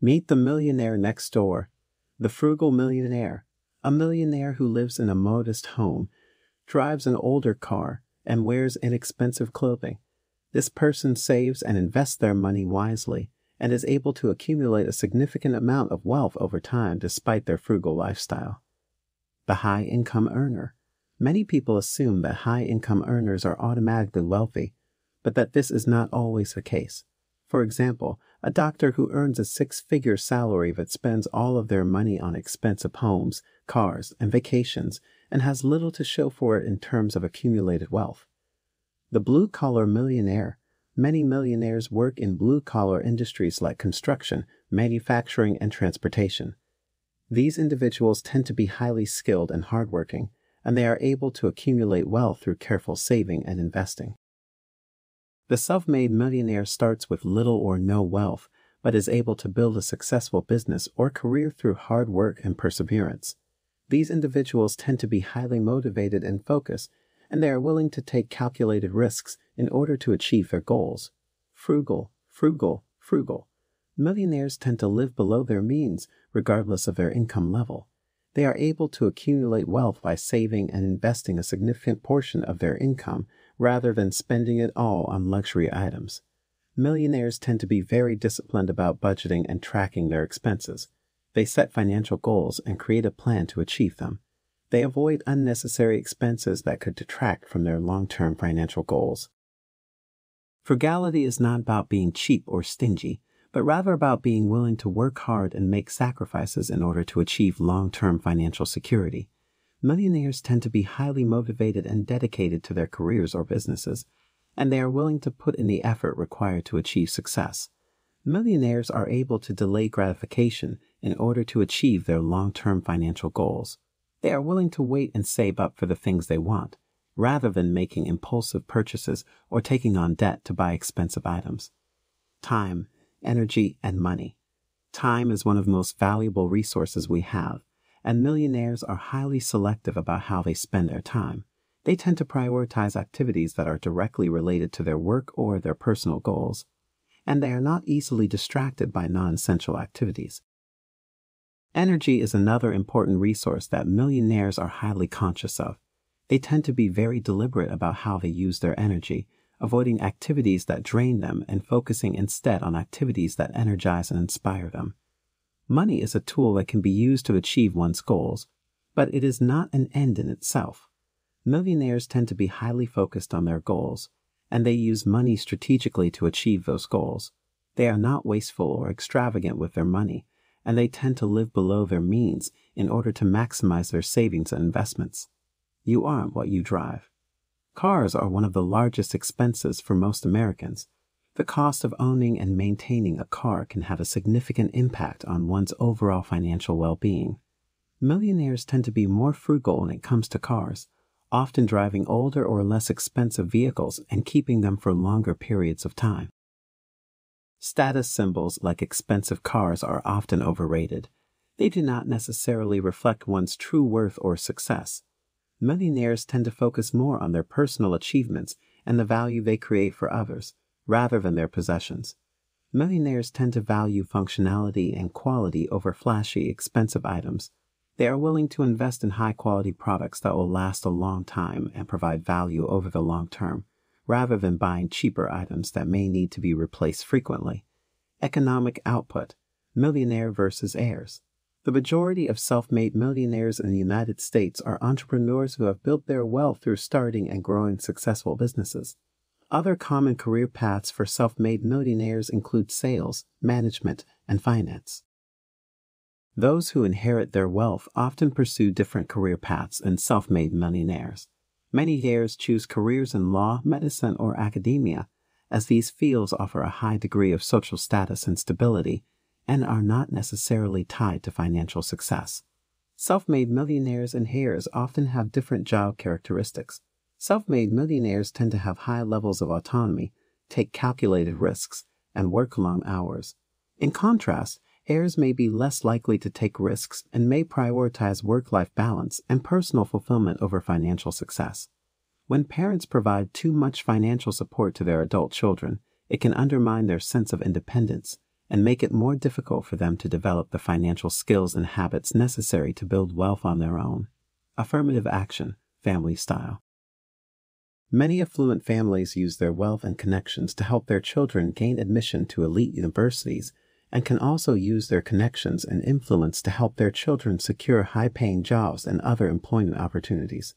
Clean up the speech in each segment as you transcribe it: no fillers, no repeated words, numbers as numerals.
Meet the millionaire next door, the frugal millionaire, a millionaire who lives in a modest home, drives an older car, and wears inexpensive clothing. This person saves and invests their money wisely and is able to accumulate a significant amount of wealth over time despite their frugal lifestyle. The high-income earner. Many people assume that high-income earners are automatically wealthy, but that this is not always the case. For example, a doctor who earns a six-figure salary but spends all of their money on expensive homes, cars, and vacations, and has little to show for it in terms of accumulated wealth. The blue-collar millionaire. Many millionaires work in blue-collar industries like construction, manufacturing, and transportation. These individuals tend to be highly skilled and hardworking, and they are able to accumulate wealth through careful saving and investing. The self-made millionaire starts with little or no wealth, but is able to build a successful business or career through hard work and perseverance. These individuals tend to be highly motivated and focused, and they are willing to take calculated risks in order to achieve their goals. Frugal, frugal, frugal. Millionaires tend to live below their means, regardless of their income level. They are able to accumulate wealth by saving and investing a significant portion of their income rather than spending it all on luxury items. Millionaires tend to be very disciplined about budgeting and tracking their expenses. They set financial goals and create a plan to achieve them. They avoid unnecessary expenses that could detract from their long-term financial goals. Frugality is not about being cheap or stingy, but rather about being willing to work hard and make sacrifices in order to achieve long-term financial security. Millionaires tend to be highly motivated and dedicated to their careers or businesses, and they are willing to put in the effort required to achieve success. Millionaires are able to delay gratification in order to achieve their long-term financial goals. They are willing to wait and save up for the things they want, rather than making impulsive purchases or taking on debt to buy expensive items. Time, energy, and money. Time is one of the most valuable resources we have, and millionaires are highly selective about how they spend their time. They tend to prioritize activities that are directly related to their work or their personal goals, and they are not easily distracted by non-essential activities. Energy is another important resource that millionaires are highly conscious of. They tend to be very deliberate about how they use their energy, avoiding activities that drain them and focusing instead on activities that energize and inspire them. Money is a tool that can be used to achieve one's goals, but it is not an end in itself. Millionaires tend to be highly focused on their goals, and they use money strategically to achieve those goals. They are not wasteful or extravagant with their money, and they tend to live below their means in order to maximize their savings and investments. You aren't what you drive. Cars are one of the largest expenses for most Americans. The cost of owning and maintaining a car can have a significant impact on one's overall financial well-being. Millionaires tend to be more frugal when it comes to cars, often driving older or less expensive vehicles and keeping them for longer periods of time. Status symbols like expensive cars are often overrated. They do not necessarily reflect one's true worth or success. Millionaires tend to focus more on their personal achievements and the value they create for others, rather than their possessions. Millionaires tend to value functionality and quality over flashy, expensive items. They are willing to invest in high-quality products that will last a long time and provide value over the long term, rather than buying cheaper items that may need to be replaced frequently. Economic output. Millionaire versus heirs. The majority of self-made millionaires in the United States are entrepreneurs who have built their wealth through starting and growing successful businesses. Other common career paths for self-made millionaires include sales, management, and finance. Those who inherit their wealth often pursue different career paths than self-made millionaires. Many heirs choose careers in law, medicine, or academia, as these fields offer a high degree of social status and stability, and are not necessarily tied to financial success. Self-made millionaires and heirs often have different job characteristics. Self-made millionaires tend to have high levels of autonomy, take calculated risks, and work long hours. In contrast, heirs may be less likely to take risks and may prioritize work-life balance and personal fulfillment over financial success. When parents provide too much financial support to their adult children, it can undermine their sense of independence, and make it more difficult for them to develop the financial skills and habits necessary to build wealth on their own. Affirmative action, family style. Many affluent families use their wealth and connections to help their children gain admission to elite universities, and can also use their connections and influence to help their children secure high-paying jobs and other employment opportunities.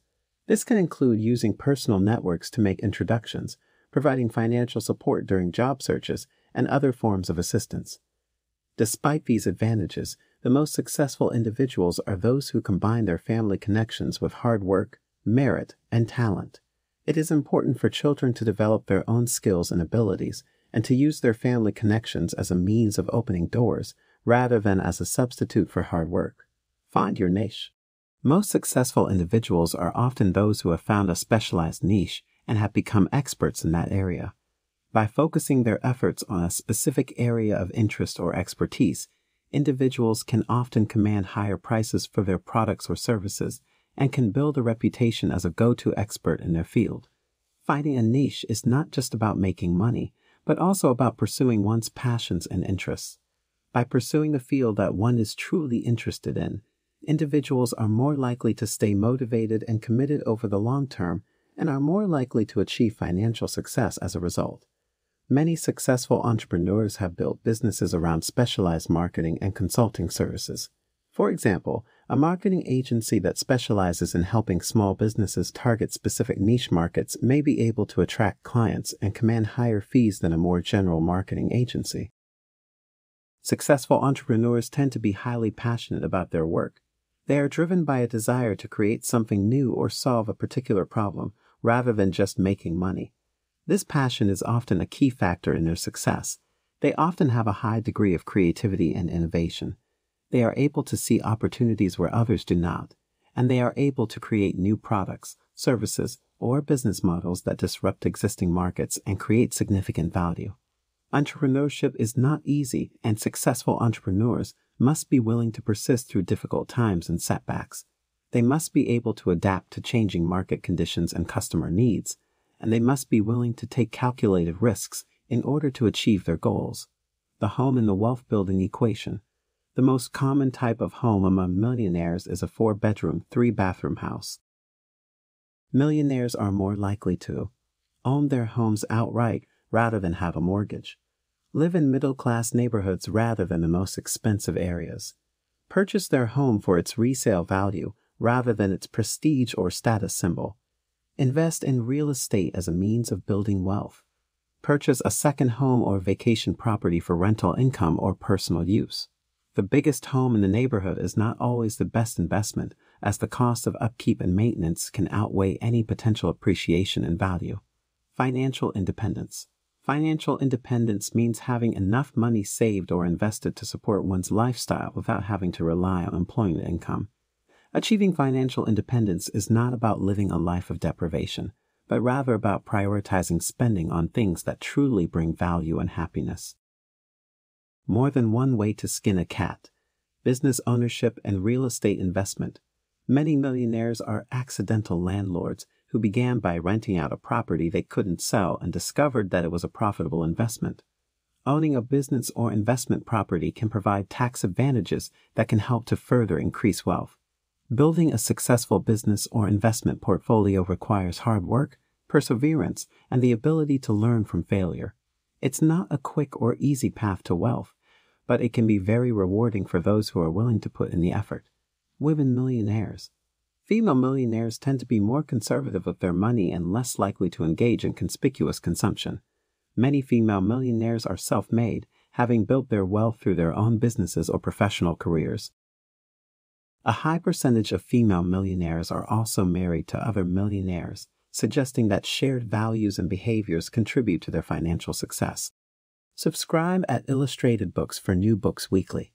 This can include using personal networks to make introductions, providing financial support during job searches, and other forms of assistance. Despite these advantages, the most successful individuals are those who combine their family connections with hard work, merit, and talent. It is important for children to develop their own skills and abilities, and to use their family connections as a means of opening doors, rather than as a substitute for hard work. Find your niche. Most successful individuals are often those who have found a specialized niche and have become experts in that area. By focusing their efforts on a specific area of interest or expertise, individuals can often command higher prices for their products or services and can build a reputation as a go-to expert in their field. Finding a niche is not just about making money, but also about pursuing one's passions and interests. By pursuing the field that one is truly interested in, individuals are more likely to stay motivated and committed over the long term and are more likely to achieve financial success as a result. Many successful entrepreneurs have built businesses around specialized marketing and consulting services. For example, a marketing agency that specializes in helping small businesses target specific niche markets may be able to attract clients and command higher fees than a more general marketing agency. Successful entrepreneurs tend to be highly passionate about their work. They are driven by a desire to create something new or solve a particular problem, rather than just making money. This passion is often a key factor in their success. They often have a high degree of creativity and innovation. They are able to see opportunities where others do not, and they are able to create new products, services, or business models that disrupt existing markets and create significant value. Entrepreneurship is not easy, and successful entrepreneurs must be willing to persist through difficult times and setbacks. They must be able to adapt to changing market conditions and customer needs, and they must be willing to take calculated risks in order to achieve their goals. The home and the wealth-building equation. The most common type of home among millionaires is a 4-bedroom, 3-bathroom house. Millionaires are more likely to own their homes outright rather than have a mortgage, live in middle-class neighborhoods rather than the most expensive areas, purchase their home for its resale value rather than its prestige or status symbol, invest in real estate as a means of building wealth, purchase a second home or vacation property for rental income or personal use. The biggest home in the neighborhood is not always the best investment, as the cost of upkeep and maintenance can outweigh any potential appreciation in value. Financial independence. Financial independence means having enough money saved or invested to support one's lifestyle without having to rely on employment income. Achieving financial independence is not about living a life of deprivation, but rather about prioritizing spending on things that truly bring value and happiness. More than one way to skin a cat. Business ownership and real estate investment. Many millionaires are accidental landlords who began by renting out a property they couldn't sell and discovered that it was a profitable investment. Owning a business or investment property can provide tax advantages that can help to further increase wealth. Building a successful business or investment portfolio requires hard work, perseverance, and the ability to learn from failure. It's not a quick or easy path to wealth, but it can be very rewarding for those who are willing to put in the effort. Women millionaires. Female millionaires tend to be more conservative with their money and less likely to engage in conspicuous consumption. Many female millionaires are self-made, having built their wealth through their own businesses or professional careers. A high percentage of female millionaires are also married to other millionaires, suggesting that shared values and behaviors contribute to their financial success. Subscribe at Illustrated Books for new books weekly.